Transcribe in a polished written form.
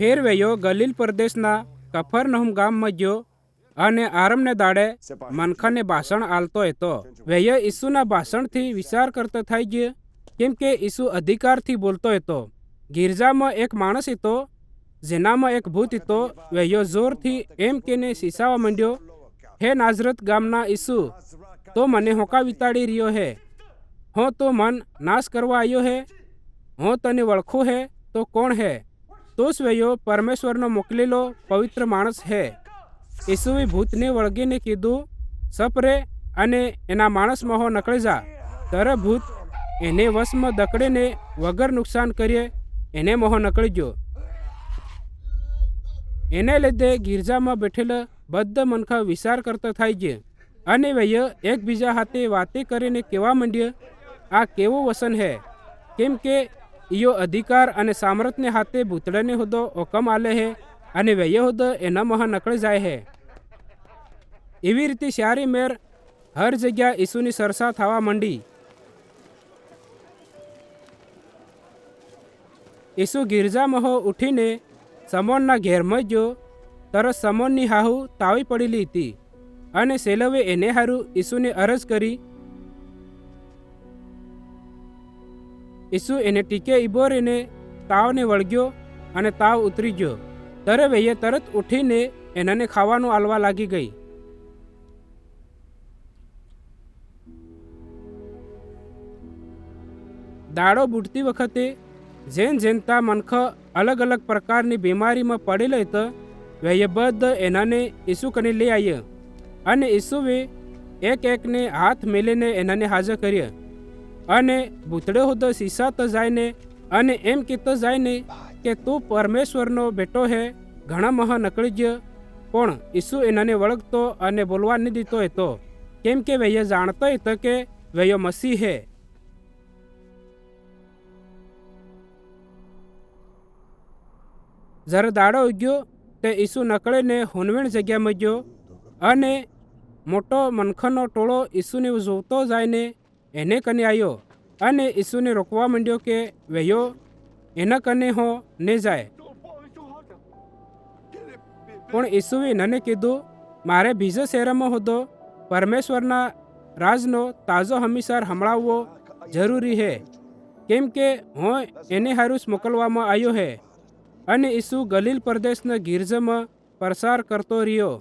ફેર વયો ગલીલ પ્રદેશના કફરનહુમ ગામમાં ગયો અને આરમને દાડે મનખાને ભાષણ આલતો હતો. વયો ઈસુના ભાષણથી વિચાર કરતો થઈ ગયો, કેમ કે ઈસુ અધિકારથી બોલતો હતો. ગિરજામાં એક માણસ હતો જેનામાં એક ભૂત હતો. વયો જોરથી એમ કેને સીસાવા માંડ્યો, હે નાઝરત ગામના ઈસુ, તો મને હોકા વિતાડી રહ્યો હે? હું તો મન નાશ કરવા આવ્યો હે? હું તને વળખું હે તો કોણ હે? તોસ વયો પરમેશ્વરનો મોકલેલો પવિત્ર માણસ હે. ઈસુએ ભૂતને વળગીને કીધું, સપરે અને એના માણસમાં હો નકળી જા. તરત ભૂત એને વશમાં દકડીને વગર નુકસાન કરીએ એને મોહ નકળી ગયો. એને લીધે ગિરજામાં બેઠેલા બધા મનખા વિચાર કરતા થઈ ગયા અને વયો એકબીજા હાથે વાતે કરીને કહેવા માંડ્યા, આ કેવું વસન હે, કેમ કે ઈયો અધિકાર અને સામર્થને હાથે ભૂતડાને હોદો હુકમ આલે હે અને વયો હોદો એના મોહ નકળી જાય હે. એવી રીતે સારી મેર હર જગ્યા ઈસુની ચર્ચા થવા માંડી. ઈસુ ગિરજામાં ઉઠીને સમોનના ઘેરમાં ગયો. તરત સમોનની હાહુ તાવી પડેલી હતી અને સેલવે એને હારું ઈસુને અરજ કરી. ઈસુ એને ટીકે ઈબો રહીને તાવને વળગ્યો અને તાવ ઉતરી ગયો. તરે વૈયે તરત ઉઠીને એનાને ખાવાનું આલવા લાગી ગઈ. દાડો બુડતી વખતે જેન જેનતા મનખ અલગ અલગ પ્રકારની બીમારીમાં પડેલા હતા, વૈયે બધા એનાને ઈસુ કને લઈ આવ્યા અને ઈસુએ એક એકને હાથ મેલીને એનાને હાજર કર્યા અને ભૂતડે હોદો સીસાતો જાયને અને એમ કહેતો જાયને કે તું પરમેશ્વરનો બેટો હે. ઘણા મહ નકળી ગયો, પણ ઈસુ એનાને વળગતો અને બોલવા નહીં દીધો હતો, કેમ કે વૈયે જાણતો હતો કે વૈયો મસીહ હે. જ્યારે દાડો ઉગ્યો તે ઈસુ નકળીને હુનવેણ જગ્યામાં ગયો અને મોટો મનખનો ટોળો ઈસુને જોતો જાયને એને કને આવ્યો અને ઈસુને રોકવા માંડ્યો કે વૈયો એના કને હો ને જાય. પણ ઈસુએ એને કીધું, મારે બીજા શહેરમાં હોદો પરમેશ્વરના રાજનો તાજો હમીસાર સંભળાવવો જરૂરી હે, કેમ કે હું એને હારું મોકલવામાં આવ્યો હે. અને ઈસુ ગલીલ પ્રદેશના ગિરજામાં પ્રસાર કરતો રહ્યો.